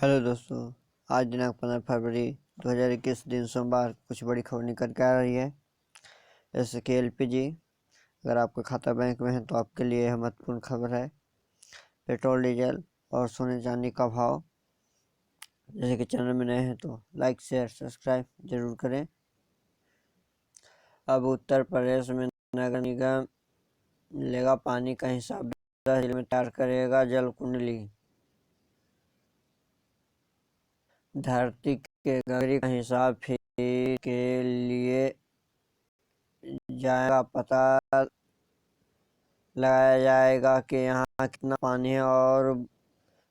Hello दोस्तों। आज दिनांक 15 फरवरी 2021 दिन सोमवार कुछ बड़ी खबर निकल के आ रही है। जैसे कि एलपीजी, अगर आपका खाता बैंक में है तो आपके लिए यह महत्वपूर्ण खबर है। पेट्रोल डीजल और सोने चांदी का भाव। जैसे कि चैनल में नए हैं तो लाइक शेयर सब्सक्राइब जरूर करें। अब उत्तर प्रदेश में नगर निगम लेगा पानी का हिसाब, 10 जिले में तैयार करेगा जल कुंडली। धरती के गहरी का हिसाब फिर के लिए जाएगा, पता लगाया जाएगा कि यहाँ कितना पानी है और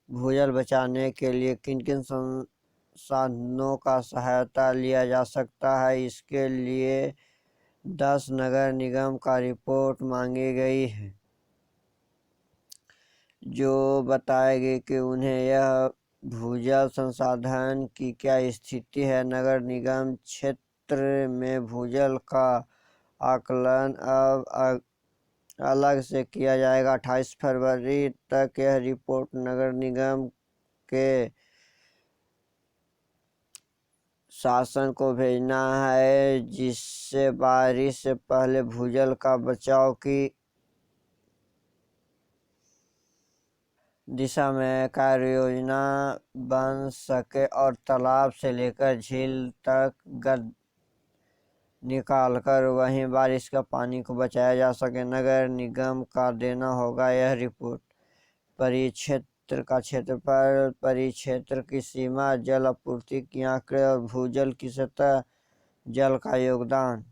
भूजल बचाने के लिए किन किन संसाधनों का सहायता लिया जा सकता है। इसके लिए 10 नगर निगम का रिपोर्ट मांगी गई है, जो बताएगी कि उन्हें यह भूजल संसाधन की क्या स्थिति है। नगर निगम क्षेत्र में भूजल का आकलन अब अलग से किया जाएगा। 28 फरवरी तक यह रिपोर्ट नगर निगम के शासन को भेजना है, जिससे बारिश से पहले भूजल का बचाव की दिशा में कार्य योजना बन सके और तालाब से लेकर झील तक गद निकालकर वहीं बारिश का पानी को बचाया जा सके। नगर निगम का देना होगा यह रिपोर्ट। परिक्षेत्र का क्षेत्रफल, परिक्षेत्र की सीमा, जल आपूर्ति के आंकड़े और भूजल की सतह, जल का योगदान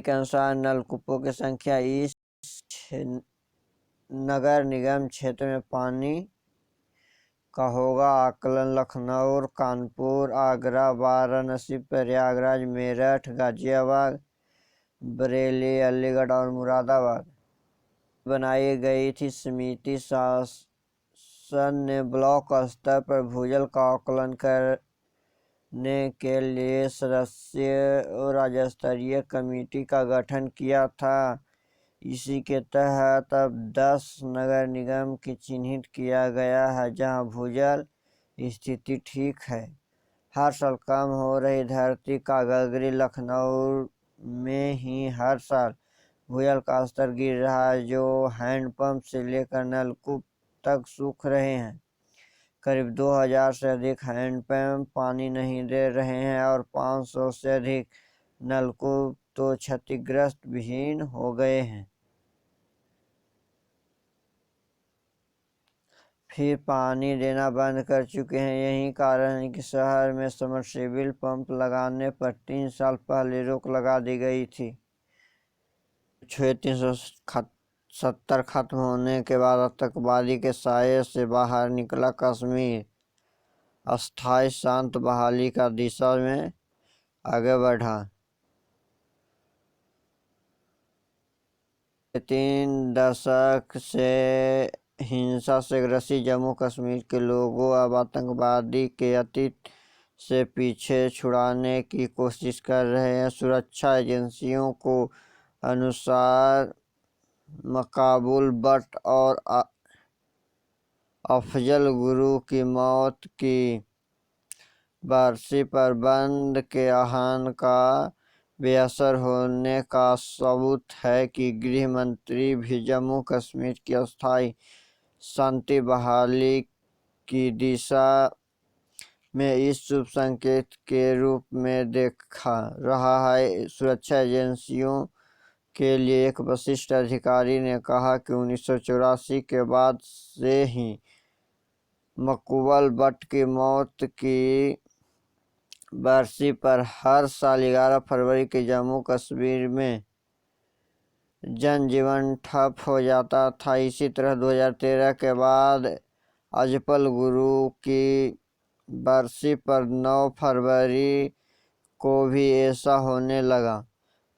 के अनुसार नलकूपों की संख्या। इस नगर निगम क्षेत्र में पानी का होगा आकलन। लखनऊ, कानपुर, आगरा, वाराणसी, प्रयागराज, मेरठ, गाजियाबाद, बरेली, अलीगढ़ और मुरादाबाद बनाई गई थी समिति। शासन ने ब्लॉक स्तर पर भूजल का आकलन करने के लिए सदस्य और राज्य स्तरीय कमेटी का गठन किया था। इसी के तहत अब 10 नगर निगम की चिन्हित किया गया है जहां भूजल स्थिति ठीक है। हर साल कम हो रही धरती का गगरी लखनऊ में ही हर साल भूजल का स्तर गिर रहा है, जो हैंडपंप से लेकर नलकूप तक सूख रहे हैं। करीब 2000 से अधिक हैंडपंप पानी नहीं दे रहे हैं और 500 से अधिक नलकूप तो क्षतिग्रस्त विहीन हो गए हैं। फिर पानी देना बंद कर चुके हैं। यही कारण है कि शहर में सबमर्सिबल पंप लगाने पर 3 साल पहले रोक लगा दी गई थी। 370 खत्म होने के बाद आतंकवादी के साये से बाहर निकला कश्मीर, अस्थायी शांत बहाली का दिशा में आगे बढ़ा। 3 दशक से हिंसा से ग्रसित जम्मू कश्मीर के लोगों अब आतंकवादी के अतीत से पीछे छुड़ाने की कोशिश कर रहे हैं। सुरक्षा एजेंसियों को अनुसार मकाबुल भट्ट और अफजल गुरु की मौत की बरसी पर बंद के आह्वान का बेअसर होने का सबूत है कि गृह मंत्री भी जम्मू कश्मीर की अस्थायी शांति बहाली की दिशा में इस शुभ संकेत के रूप में देखा रहा है। सुरक्षा एजेंसियों के लिए एक वरिष्ठ अधिकारी ने कहा कि 1984 के बाद से ही मकबूल भट्ट की मौत की बरसी पर हर साल 11 फरवरी के जम्मू कश्मीर में जनजीवन ठप हो जाता था। इसी तरह 2013 के बाद अजपल गुरु की बरसी पर 9 फरवरी को भी ऐसा होने लगा।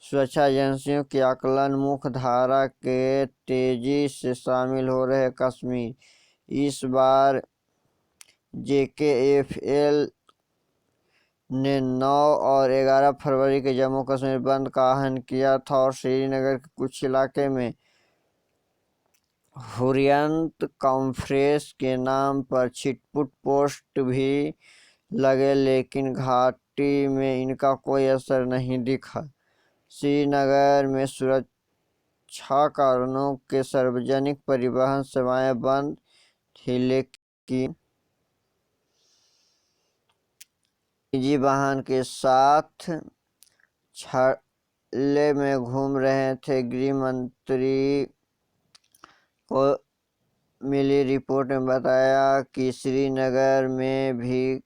सुरक्षा एजेंसियों की आकलन मुख्य धारा के तेजी से शामिल हो रहे कश्मीर। इस बार JKFL ने 9 और 11 फरवरी के जम्मू कश्मीर बंद का आह्वान किया था और श्रीनगर के कुछ इलाके में हुर्रियत कॉन्फ्रेंस के नाम पर छिटपुट पोस्ट भी लगे, लेकिन घाटी में इनका कोई असर नहीं दिखा। श्रीनगर में सुरक्षा कारणों के सार्वजनिक परिवहन सेवाएं बंद थी, लेकिन निजी वाहन के साथ छल्ले में घूम रहे थे। गृह मंत्री को मिली रिपोर्ट में बताया कि श्रीनगर में भी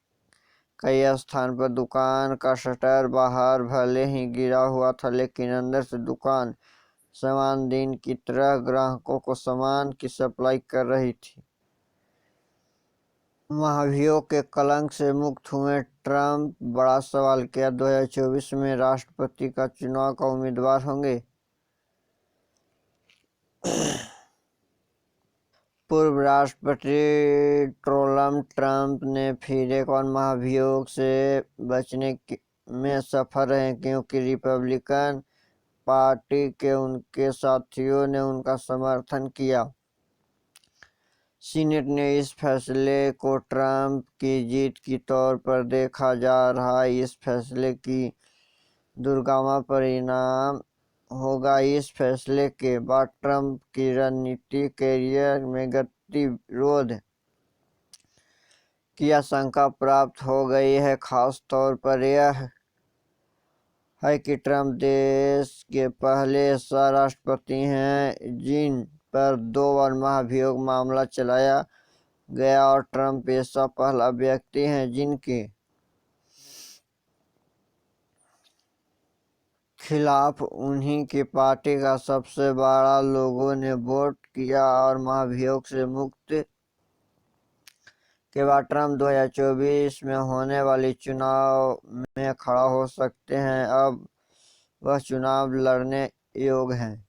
कई स्थान पर दुकान का शटर बाहर भले ही गिरा हुआ था, लेकिन अंदर से दुकान सामान दिन की तरह ग्राहकों को सामान की सप्लाई कर रही थी। महाभियोग के कलंक से मुक्त हुए ट्रंप बड़ा सवाल किया, 2024 में राष्ट्रपति का चुनाव का उम्मीदवार होंगे। पूर्व राष्ट्रपति डोनाल्ड ट्रंप ने फिर एक और महाभियोग से बचने में सफल रहे, क्योंकि रिपब्लिकन पार्टी के उनके साथियों ने उनका समर्थन किया। सीनेट ने इस फैसले को ट्रंप की जीत के तौर पर देखा जा रहा है। इस फैसले की दूरगामी परिणाम होगा। इस फैसले के बाद ट्रंप की रणनीतिक कैरियर में गतिरोध की आशंका प्राप्त हो गई है। खास तौर पर यह है कि ट्रंप देश के पहले ऐसा राष्ट्रपति हैं जिन पर 2 बार महाभियोग मामला चलाया गया, और ट्रंप ऐसा पहला व्यक्ति है जिनके खिलाफ उन्हीं की पार्टी का सबसे बड़ा लोगों ने वोट किया। और महाभियोग से मुक्ति के बाद ट्रंप 2024 में होने वाले चुनाव में खड़ा हो सकते हैं। अब वह चुनाव लड़ने योग्य हैं।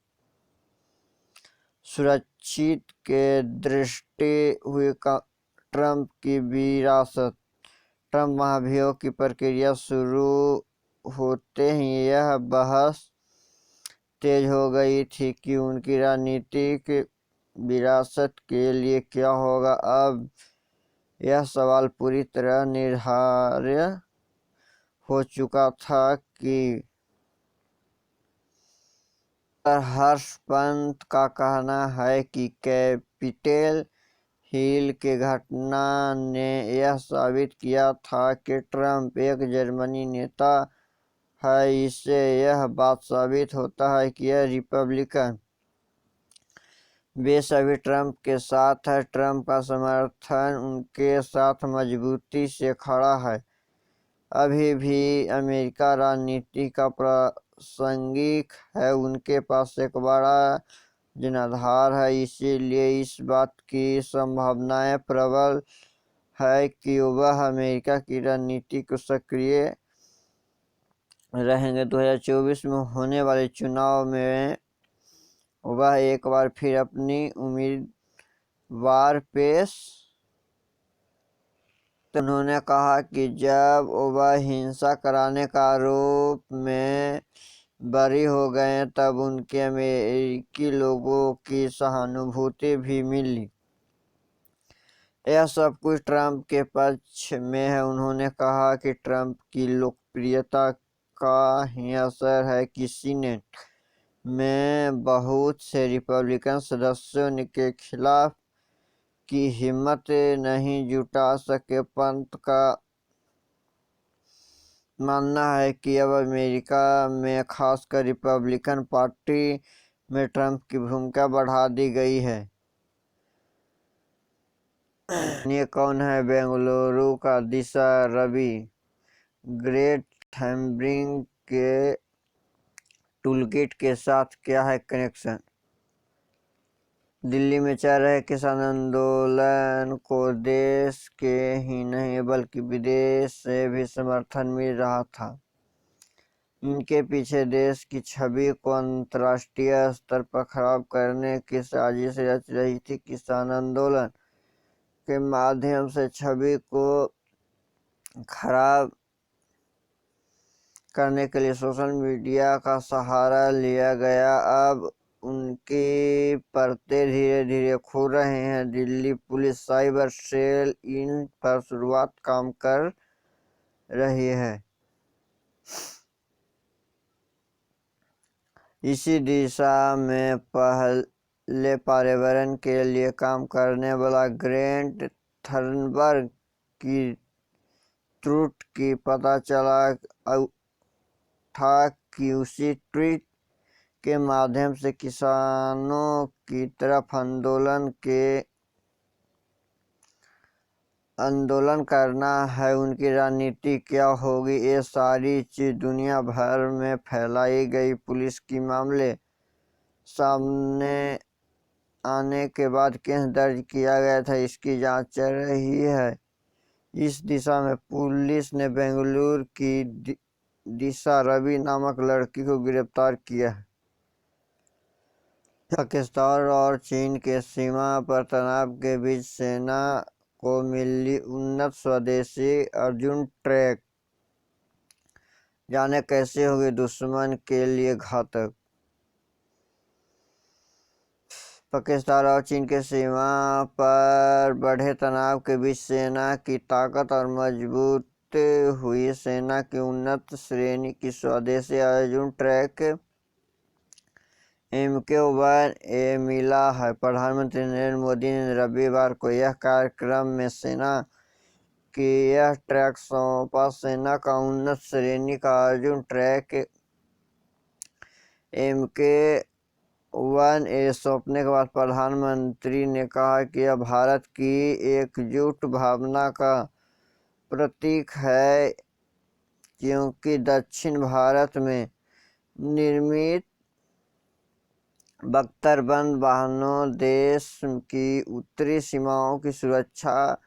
सुरक्षित के दृष्टि हुई ट्रंप की विरासत। ट्रंप महाभियोग की प्रक्रिया शुरू होते ही यह बहस तेज हो गई थी कि उनकी राजनीतिक विरासत के लिए क्या होगा। अब यह सवाल पूरी तरह निर्धारित हो चुका था कि हर्ष पंत का कहना है कि कैपिटल हिल के घटना ने यह साबित किया था कि ट्रंप एक जर्मनी नेता है। इससे यह बात साबित होता है कि यह रिपब्लिकन बेस अभी ट्रंप के साथ है। ट्रंप का समर्थन उनके साथ मजबूती से खड़ा है। अभी भी अमेरिका राजनीति का प्रासंगिक है। उनके पास एक बड़ा जनाधार है, इसीलिए इस बात की संभावनाएं प्रबल है कि वह अमेरिका की राजनीति को सक्रिय रहेंगे। 2024 में होने वाले चुनाव में वह एक बार फिर अपनी उम्मीदवार पेश। उन्होंने कहा कि जब वह हिंसा कराने का आरोप में बरी हो गए, तब उनके अमेरिकी लोगों की सहानुभूति भी मिली। यह सब कुछ ट्रंप के पक्ष में है। उन्होंने कहा कि ट्रंप की लोकप्रियता का ही असर है कि सीनेट में बहुत से रिपब्लिकन सदस्यों के खिलाफ की हिम्मत नहीं जुटा सके। पंत का मानना है कि अब अमेरिका में खासकर रिपब्लिकन पार्टी में ट्रंप की भूमिका बढ़ा दी गई है। ये कौन है? बेंगलुरु का दिशा रवि। ग्रेट थैम्बरिंग के टूलकिट के साथ क्या है कनेक्शन? दिल्ली में चल रहे किसान आंदोलन को देश के ही नहीं बल्कि विदेश से भी समर्थन मिल रहा था। इनके पीछे देश की छवि को अंतर्राष्ट्रीय स्तर पर खराब करने की साजिश रच रही थी। किसान आंदोलन के माध्यम से छवि को खराब करने के लिए सोशल मीडिया का सहारा लिया गया। अब उनकी परतें धीरे धीरे खो रहे हैं। दिल्ली पुलिस साइबर सेल इन पर शुरुआत काम कर रही है। इसी दिशा में पहले पर्यावरण के लिए काम करने वाला ग्रेट थर्नबर्ग की ट्वीट की पता चला था कि उसी ट्वीट के माध्यम से किसानों की तरफ आंदोलन करना है। उनकी रणनीति क्या होगी, ये सारी चीज दुनिया भर में फैलाई गई। पुलिस की मामले सामने आने के बाद केस दर्ज किया गया था, इसकी जांच चल रही है। इस दिशा में पुलिस ने बेंगलुरु की दिशा रवि नामक लड़की को गिरफ्तार किया है। पाकिस्तान और चीन के सीमा पर तनाव के बीच सेना को मिली उन्नत स्वदेशी अर्जुन ट्रैक, जाने कैसे होगी दुश्मन के लिए घातक। पाकिस्तान और चीन के सीमा पर बढ़े तनाव के बीच सेना की ताकत और मजबूत हुई सेना की उन्नत श्रेणी की स्वदेशी अर्जुन ट्रैक MK-1A मिला है। प्रधानमंत्री नरेंद्र मोदी ने रविवार को यह कार्यक्रम में सेना की यह ट्रैक सौंपा। सेना का उन्नत श्रेणी का अर्जुन ट्रैक MK-1A सौंपने के बाद प्रधानमंत्री ने कहा कि यह भारत की एकजुट भावना का प्रतीक है, क्योंकि दक्षिण भारत में निर्मित बख्तरबंद वाहनों देश की उत्तरी सीमाओं की सुरक्षा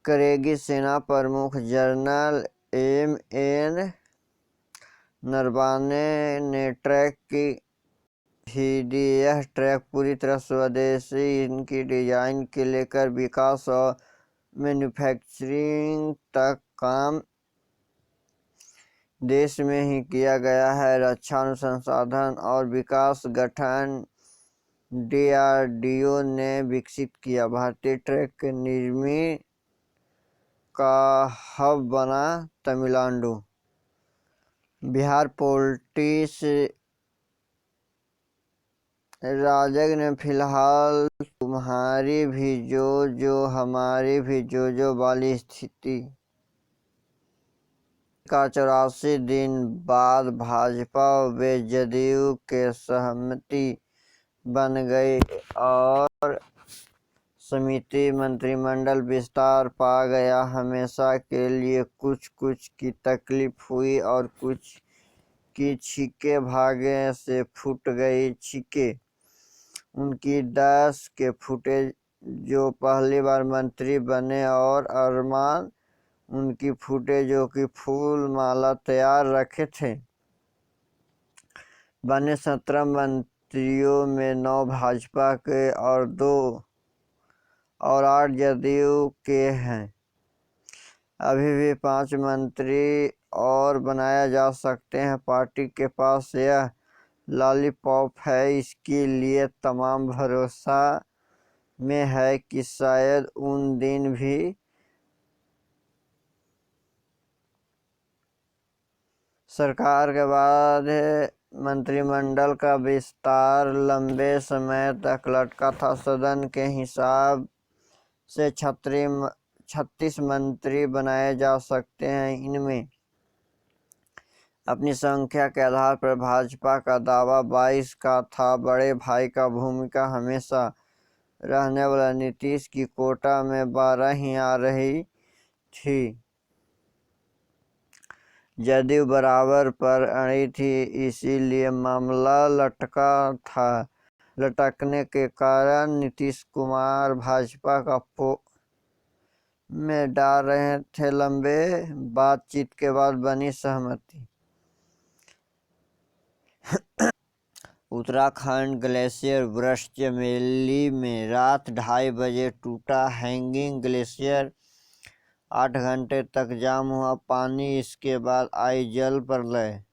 करेगी। सेना प्रमुख जनरल MN नरवाने ने ट्रैक की ही दी। यह ट्रैक पूरी तरह स्वदेशी, इनकी डिजाइन के लेकर विकास और मैन्युफैक्चरिंग तक काम देश में ही किया गया है। रक्षा अनुसंधान और विकास गठन DRDO ने विकसित किया। भारतीय ट्रैक के निर्माण का हब बना तमिलनाडु। बिहार पुलिस राजग ने फिलहाल तुम्हारी भी जो हमारी भी जो वाली स्थिति का 84 दिन बाद भाजपा व जदयू के सहमति बन गई और समिति मंत्रिमंडल विस्तार पा गया। हमेशा के लिए कुछ की तकलीफ हुई और कुछ की छींके भागे से फूट गई। छींके उनकी 10 के फूटे जो पहली बार मंत्री बने और अरमान उनकी फूटे जो कि फूल माला तैयार रखे थे। बने 17 मंत्रियों में 9 भाजपा के और 2 और 8 जदयू के हैं। अभी भी 5 मंत्री और बनाया जा सकते हैं। पार्टी के पास यह लॉलीपॉप है, इसके लिए तमाम भरोसा में है कि शायद उन दिन भी सरकार के बाद मंत्रिमंडल का विस्तार लंबे समय तक लटका था। सदन के हिसाब से 36 मंत्री बनाए जा सकते हैं। इनमें अपनी संख्या के आधार पर भाजपा का दावा 22 का था। बड़े भाई का भूमिका हमेशा रहने वाला नीतीश की कोटा में 12 ही आ रही थी। जदयू बराबर पर अड़ी थी, इसीलिए मामला लटकने के कारण नीतीश कुमार भाजपा का में डाल रहे थे। लंबे बातचीत के बाद बनी सहमति। उत्तराखंड ग्लेशियर ब्रश चमेली में रात 2:30 बजे टूटा। हैंगिंग ग्लेशियर 8 घंटे तक जाम हुआ पानी, इसके बाद आई जल प्रलय।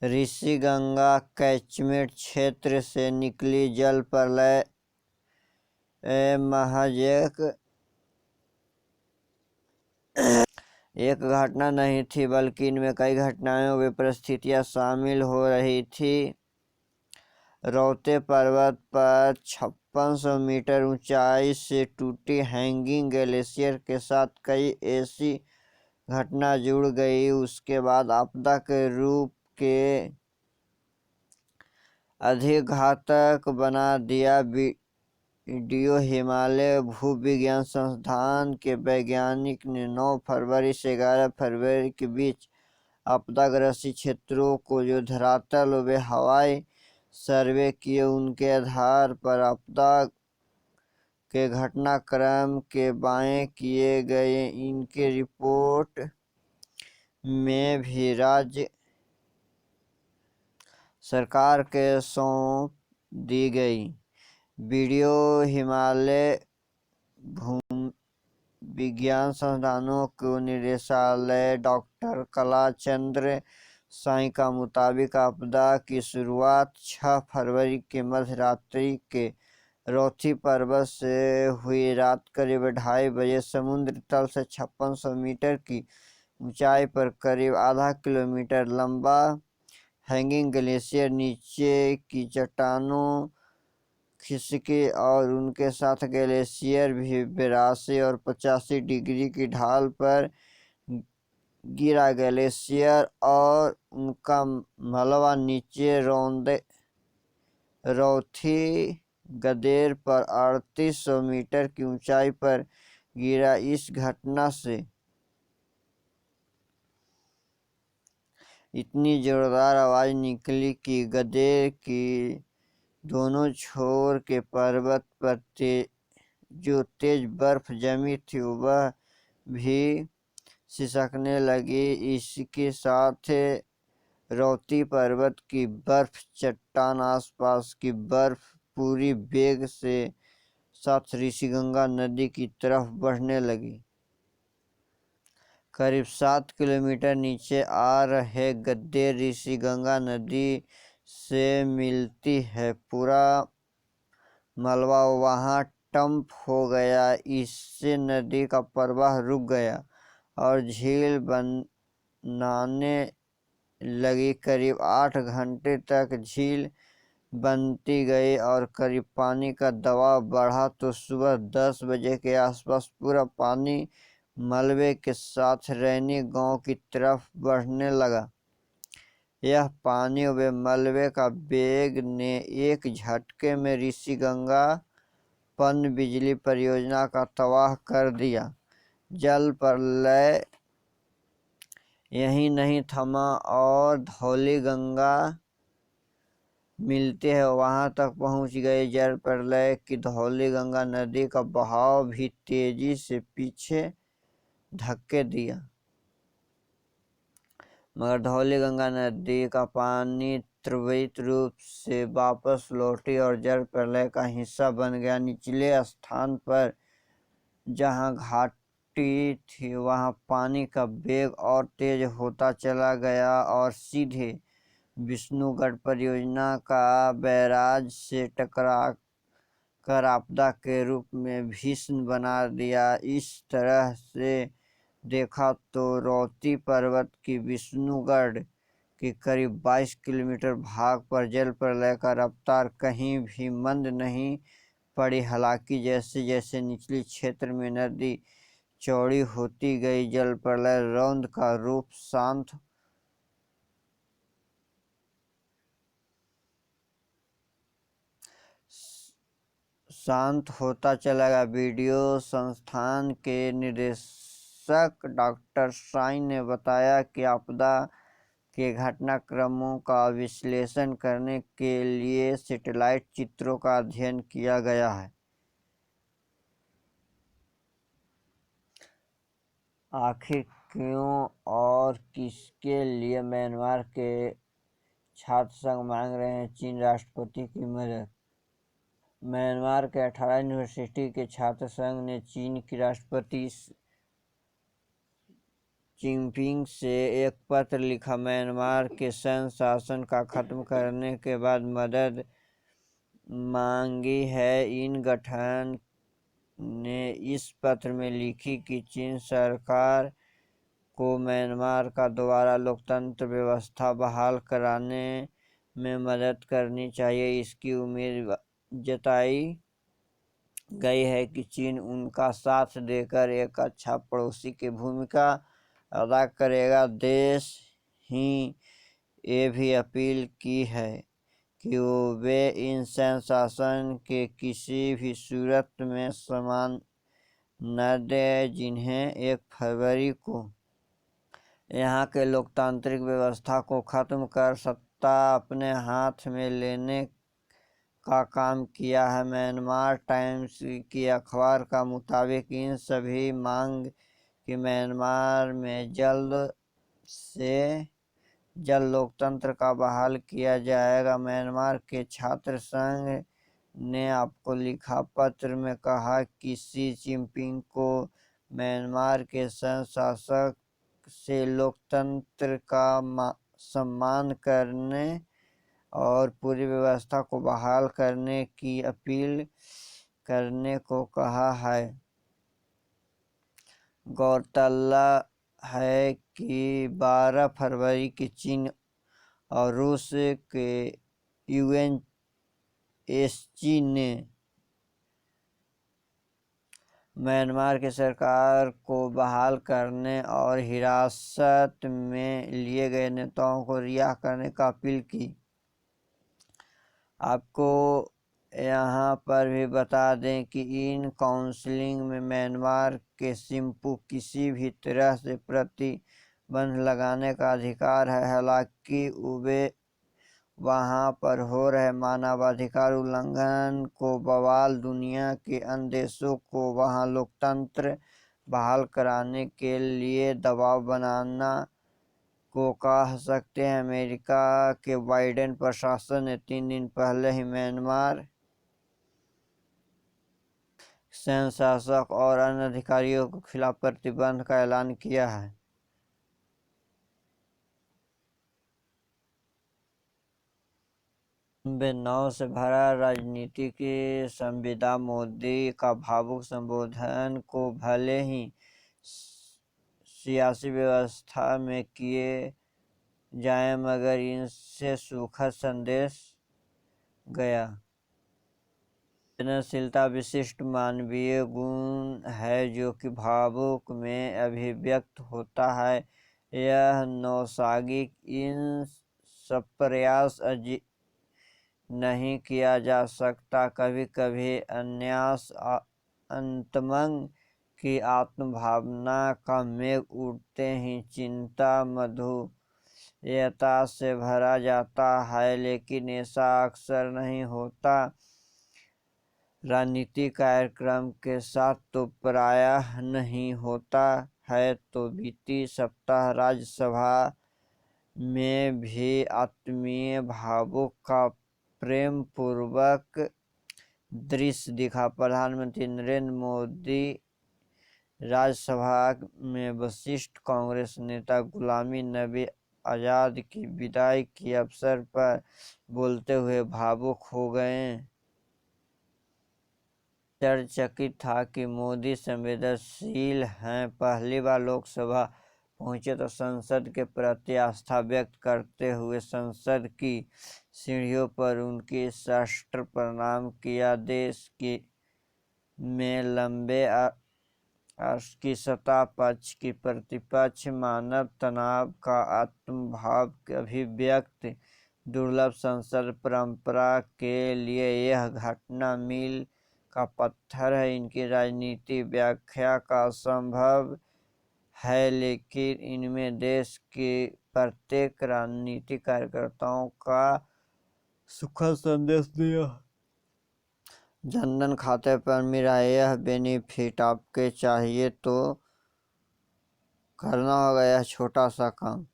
ऋषिगंगा कैचमेंट क्षेत्र से निकली जल प्रलय महज एक घटना नहीं थी, बल्कि इनमें कई घटनाएं व परिस्थितियां शामिल हो रही थी। रौते पर्वत पर 5600 मीटर ऊंचाई से टूटी हैंगिंग ग्लेशियर के साथ कई ऐसी घटना जुड़ गई। उसके बाद आपदा के रूप के अधिक घातक बना दिया। वीडियो हिमालय भूविज्ञान संस्थान के वैज्ञानिक ने 9 फरवरी से 11 फरवरी के बीच आपदाग्रस्त क्षेत्रों को जो धरातल व हवाई सर्वे किए, उनके आधार पर आपदा के घटनाक्रम के बयां किए गए। इनके रिपोर्ट में भी राज्य सरकार के सौंप दी गई। वीडियो हिमालय विज्ञान संस्थानों के निदेशालय डॉक्टर कलाचंद्र साई का मुताबिक आपदा की शुरुआत 6 फरवरी के मध्य रात्रि के रौती पर्वत से हुई। रात करीब 2:30 बजे समुद्र तल से 5600 मीटर की ऊंचाई पर करीब आधा किलोमीटर लंबा हैंगिंग ग्लेशियर नीचे की चट्टानों खिसकी और उनके साथ ग्लेशियर भी 82 और 85 डिग्री की ढाल पर गिरा। ग्लेशियर और उनका मलबा नीचे रौथी गदेर पर 3800 मीटर की ऊंचाई पर गिरा। इस घटना से इतनी जोरदार आवाज निकली कि गदेर की दोनों छोर के पर्वत पर जो तेज बर्फ जमी थी वह भी सिसकने लगी। इसके साथ रौती पर्वत की बर्फ चट्टान आसपास की बर्फ पूरी वेग से साथ ऋषिगंगा नदी की तरफ बढ़ने लगी। करीब 7 किलोमीटर नीचे आ रहे गद्देर ऋषिगंगा नदी से मिलती है। पूरा मलबा वहां डंप हो गया। इससे नदी का प्रवाह रुक गया और झील बनाने लगी। करीब 8 घंटे तक झील बनती गई और करीब पानी का दबाव बढ़ा तो सुबह 10 बजे के आसपास पूरा पानी मलबे के साथ रैनी गांव की तरफ बढ़ने लगा। यह पानी व मलबे का वेग ने एक झटके में ऋषिगंगा पनबिजली परियोजना का तबाह कर दिया। जल प्रलय यही नहीं थमा और धौलीगंगा मिलते हैं वहां तक पहुंच गए। जल प्रलय की धौलीगंगा नदी का बहाव भी तेजी से पीछे धक्के दिया, मगर धौलीगंगा नदी का पानी त्वरित रूप से वापस लौटी और जल प्रलय का हिस्सा बन गया। निचले स्थान पर जहां घाटी थी वहां पानी का वेग और तेज होता चला गया और सीधे विष्णुगढ़ परियोजना का बैराज से टकरा कर आपदा के रूप में भीषण बना दिया। इस तरह से देखा तो रौती पर्वत की विष्णुगढ़ के करीब 22 किलोमीटर भाग पर जल प्रलय का रफ्तार कहीं भी मंद नहीं पड़ी। हालांकि जैसे जैसे निचले क्षेत्र में नदी चौड़ी होती गई, जल प्रलय रौंद का रूप शांत होता चला गया। वीडियो संस्थान के निदेशक डॉक्टर साई ने बताया कि आपदा के घटनाक्रमों का विश्लेषण करने के लिए सैटेलाइट चित्रों का अध्ययन किया गया है। आखिर क्यों और किसके लिए म्यांमार के छात्र संघ मांग रहे हैं चीन राष्ट्रपति की मदद? म्यांमार के 18 यूनिवर्सिटी के छात्र संघ ने चीन जिनपिंग से एक पत्र लिखा। म्यांमार के सैन्य शासन का खत्म करने के बाद मदद मांगी है। इन गठन ने इस पत्र में लिखी कि चीन सरकार को म्यांमार का दोबारा लोकतंत्र व्यवस्था बहाल कराने में मदद करनी चाहिए। इसकी उम्मीद जताई गई है कि चीन उनका साथ देकर एक अच्छा पड़ोसी की भूमिका अदा करेगा। देश ही ये भी अपील की है कि वे इन सैन्य शासन के किसी भी सूरत में सम्मान न दे जिन्हें 1 फरवरी को यहाँ के लोकतांत्रिक व्यवस्था को खत्म कर सत्ता अपने हाथ में लेने का काम किया है। म्यांमार टाइम्स की अखबार का मुताबिक इन सभी मांग कि म्यांमार में जल्द से जल्द लोकतंत्र का बहाल किया जाएगा। म्यांमार के छात्र संघ ने आपको लिखा पत्र में कहा कि शी जिनपिंग को म्यांमार के सैन्य शासक से लोकतंत्र का सम्मान करने और पूरी व्यवस्था को बहाल करने की अपील करने को कहा है। गौरतलब है कि 12 फरवरी की चीन और रूस के यूएनएससी ने म्यांमार की सरकार को बहाल करने और हिरासत में लिए गए नेताओं को रिहा करने का अपील की। आपको यहाँ पर भी बता दें कि इन काउंसिलिंग में म्यांमार के सिंपू किसी भी तरह से प्रतिबंध लगाने का अधिकार है। हालांकि वे वहाँ पर हो रहे मानवाधिकार उल्लंघन को बवाल दुनिया के अन्य देशों को वहाँ लोकतंत्र बहाल कराने के लिए दबाव बनाना को कह सकते हैं। अमेरिका के बाइडेन प्रशासन ने 3 दिन पहले ही म्यांमार सैन्य शासक और अन्य अधिकारियों के खिलाफ प्रतिबंध का ऐलान किया है। नाव से भरा राजनीतिक संविदा मोदी का भावुक संबोधन को भले ही सियासी व्यवस्था में किए जाए मगर इनसे सुखद संदेश गया। संवेदनशीलता विशिष्ट मानवीय गुण है जो कि भावुक में अभिव्यक्त होता है। यह नौसागिक इन सब प्रयास नहीं किया जा सकता। कभी कभी अन्यास अंतमंग की आत्मभावना का मेघ उठते ही चिंता मधुयता से भरा जाता है, लेकिन ऐसा अक्सर नहीं होता। राजनीतिक कार्यक्रम के साथ तो प्रायः नहीं होता है। तो बीती सप्ताह राज्यसभा में भी आत्मीय भावुक का प्रेम पूर्वक दृश्य दिखा। प्रधानमंत्री नरेंद्र मोदी राज्यसभा में वरिष्ठ कांग्रेस नेता गुलाम नबी आजाद की विदाई के अवसर पर बोलते हुए भावुक हो गए। आश्चर्यचकित था कि मोदी संवेदनशील हैं। पहली बार लोकसभा पहुंचे तो संसद के प्रति आस्था व्यक्त करते हुए संसद की सीढ़ियों पर उनकी राष्ट्र प्रणाम किया। देश में लंबे की सत्ता पक्ष की प्रतिपक्ष मानव तनाव का आत्मभाव अभिव्यक्त दुर्लभ संसद परंपरा के लिए यह घटना मील का पत्थर है। इनकी राजनीति व्याख्या का संभव है, लेकिन इनमें देश के प्रत्येक राजनीतिक कार्यकर्ताओं का सुखद संदेश दिया। जनधन खाते पर मेरा यह बेनिफिट आपके चाहिए तो करना होगा यह छोटा सा काम।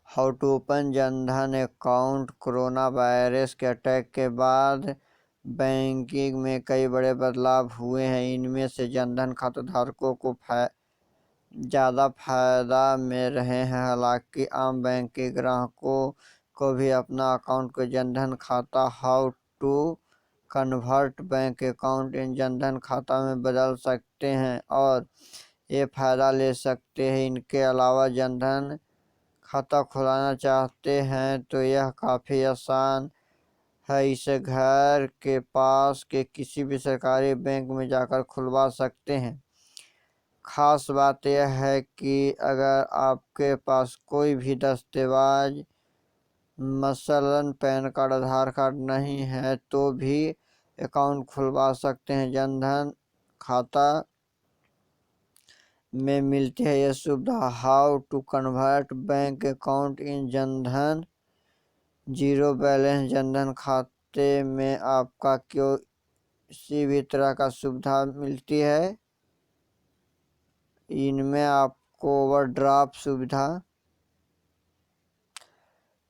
How to open Jan Dhan account. Corona virus के अटैक के बाद बैंकिंग में कई बड़े बदलाव हुए हैं। इनमें से जनधन खाता धारकों को ज़्यादा फायदा में रहे हैं। हालांकि आम बैंक के ग्राहकों को भी अपना अकाउंट को जनधन खाता how to convert bank account in Jan Dhan खाता में बदल सकते हैं और ये फ़ायदा ले सकते हैं। इनके अलावा जनधन खाता खुलाना चाहते हैं तो यह काफ़ी आसान है। इसे घर के पास के किसी भी सरकारी बैंक में जाकर खुलवा सकते हैं। खास बात यह है कि अगर आपके पास कोई भी दस्तावेज मसलन पैन कार्ड आधार कार्ड नहीं है तो भी अकाउंट खुलवा सकते हैं। जनधन खाता में मिलती है यह सुविधा। How to convert bank account in Jan Dhan. Zero balance Jan Dhan खाते में आपका किसी भी तरह का सुविधा मिलती है। इनमें आपको ओवरड्राफ्ट सुविधा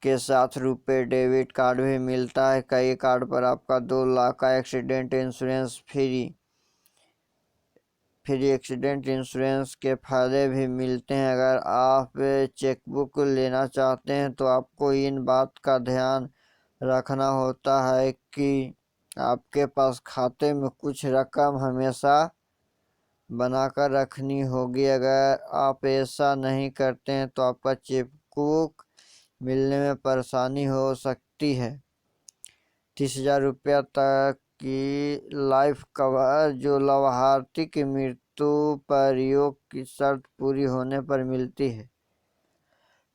के साथ रुपए डेबिट कार्ड भी मिलता है। कई कार्ड पर आपका 2 लाख का accident insurance free accident insurance के फायदे भी मिलते हैं। अगर आप चेकबुक लेना चाहते हैं तो आपको इन बात का ध्यान रखना होता है कि आपके पास खाते में कुछ रकम हमेशा बनाकर रखनी होगी। अगर आप ऐसा नहीं करते हैं तो आपका चेकबुक मिलने में परेशानी हो सकती है। 30,000 रुपया तक की लाइफ कवर जो लाभार्थी की मृत्यु पर योग की शर्त पूरी होने पर मिलती है।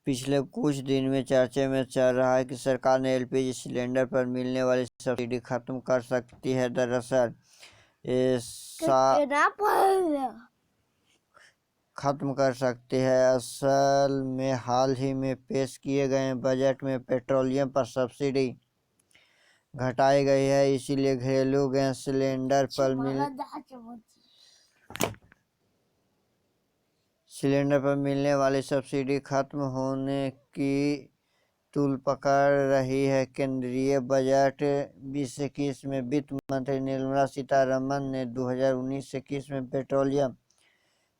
पिछले कुछ दिन में चर्चे में चल रहा है कि सरकार ने एलपीजी सिलेंडर पर मिलने वाली सब्सिडी खत्म कर सकती है। दरअसल ऐसा खत्म कर सकती है। असल में हाल ही में पेश किए गए बजट में पेट्रोलियम पर सब्सिडी घटाई गई है। इसीलिए घरेलू गैस सिलेंडर पर मिलने वाली सब्सिडी खत्म होने की तूल पकड़ रही है। केंद्रीय बजट 2021 में वित्त मंत्री निर्मला सीतारमण ने 2019-21 में पेट्रोलियम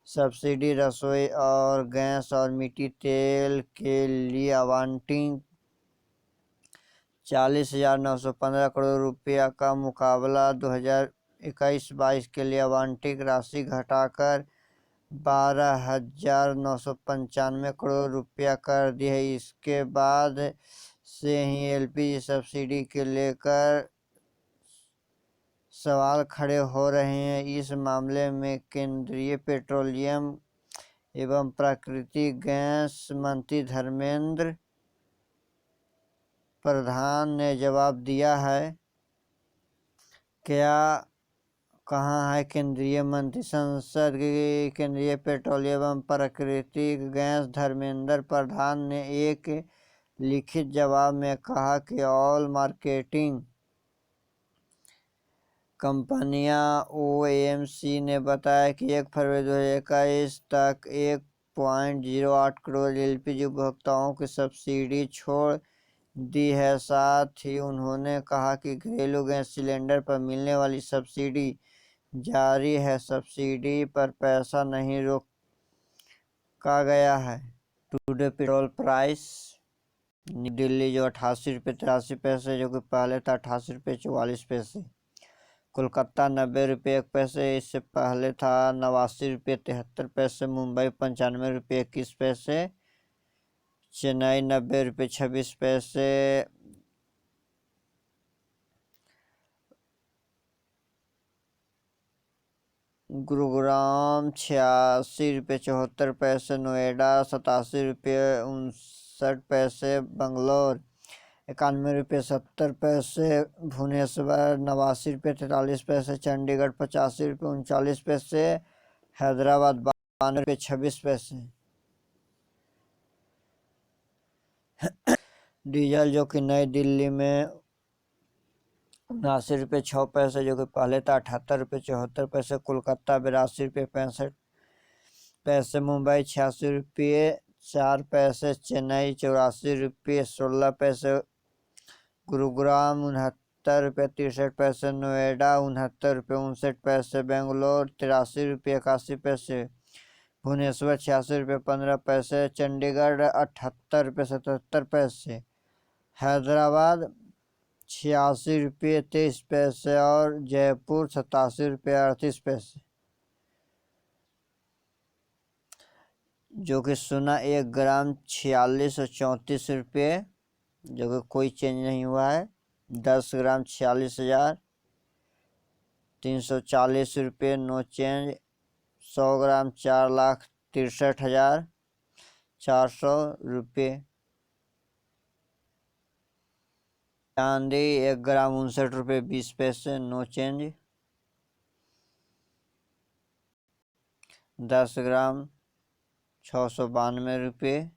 सब्सिडी, रसोई और गैस और मिट्टी तेल के लिए आवंटित 40,915 करोड़ रुपया का मुकाबला 2021-22 के लिए आवंटित राशि घटाकर 12,995 करोड़ रुपया कर दी है। इसके बाद से ही एलपीजी सब्सिडी के लेकर सवाल खड़े हो रहे हैं। इस मामले में केंद्रीय पेट्रोलियम एवं प्राकृतिक गैस मंत्री धर्मेंद्र प्रधान ने जवाब दिया है। क्या कहा है केंद्रीय मंत्री? संसद के केंद्रीय पेट्रोलियम एवं प्राकृतिक गैस धर्मेंद्र प्रधान ने एक लिखित जवाब में कहा कि ऑल मार्केटिंग कंपनियां ओएमसी ने बताया कि 1 फरवरी 2021 तक 1.08 करोड़ एलपीजी उपभोक्ताओं की सब्सिडी छोड़ दी है। साथ ही उन्होंने कहा कि घरेलू गैस सिलेंडर पर मिलने वाली सब्सिडी जारी है। सब्सिडी पर पैसा नहीं रोका गया है। Today petrol price new Delhi जो 88 रुपये 83 पैसे जो कि पहले था 88 रुपये 44 पैसे। कोलकाता 90 रुपये 1 पैसे, इससे पहले था 89 रुपये 73 पैसे। मुंबई 95 रुपये 21 पैसे। चेन्नई 90 रुपये 26 पैसे। गुरुग्राम 86 रुपये 74 पैसे। नोएडा 87 रुपये 59 पैसे। बंगलोर 91 रुपये 70 पैसे। भुवनेश्वर 89 रुपये 43 पैसे। चंडीगढ़ 85 रुपये 39 पैसे। हैदराबाद 92 रुपये 26 पैसे। डीजल जो कि नई दिल्ली में 79 रुपये 6 पैसे जो कि पहले था 78 रुपये 74 पैसे। कोलकाता 82 रुपये 65 पैसे। मुंबई 86 रुपये 4 पैसे। चेन्नई 84 रुपये 16 पैसे। गुरुग्राम 69 रुपये 63 पैसे। नोएडा 69 रुपये 59 पैसे। बेंगलोर 83 रुपये 81 पैसे। भुवनेश्वर 86 रुपये 15 पैसे, चंडीगढ़ 78 रुपये 77 पैसे, हैदराबाद 86 रुपये 23 पैसे और जयपुर 87 रुपये 38 पैसे। जो कि सोना 1 ग्राम 4634 रुपये, जो कि कोई चेंज नहीं हुआ है। 10 ग्राम 46,340 रुपये, नो चेंज। 100 ग्राम 4,63,400 रुपये। चांदी 1 ग्राम 59 रुपये 20 पैसे, नो चेंज। 10 ग्राम 692 रुपये।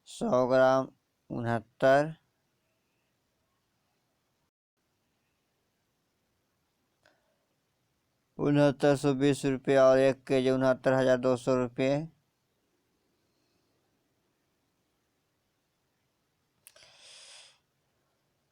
100 ग्राम 69,920 रुपये और 1 kg 69,200 रुपये।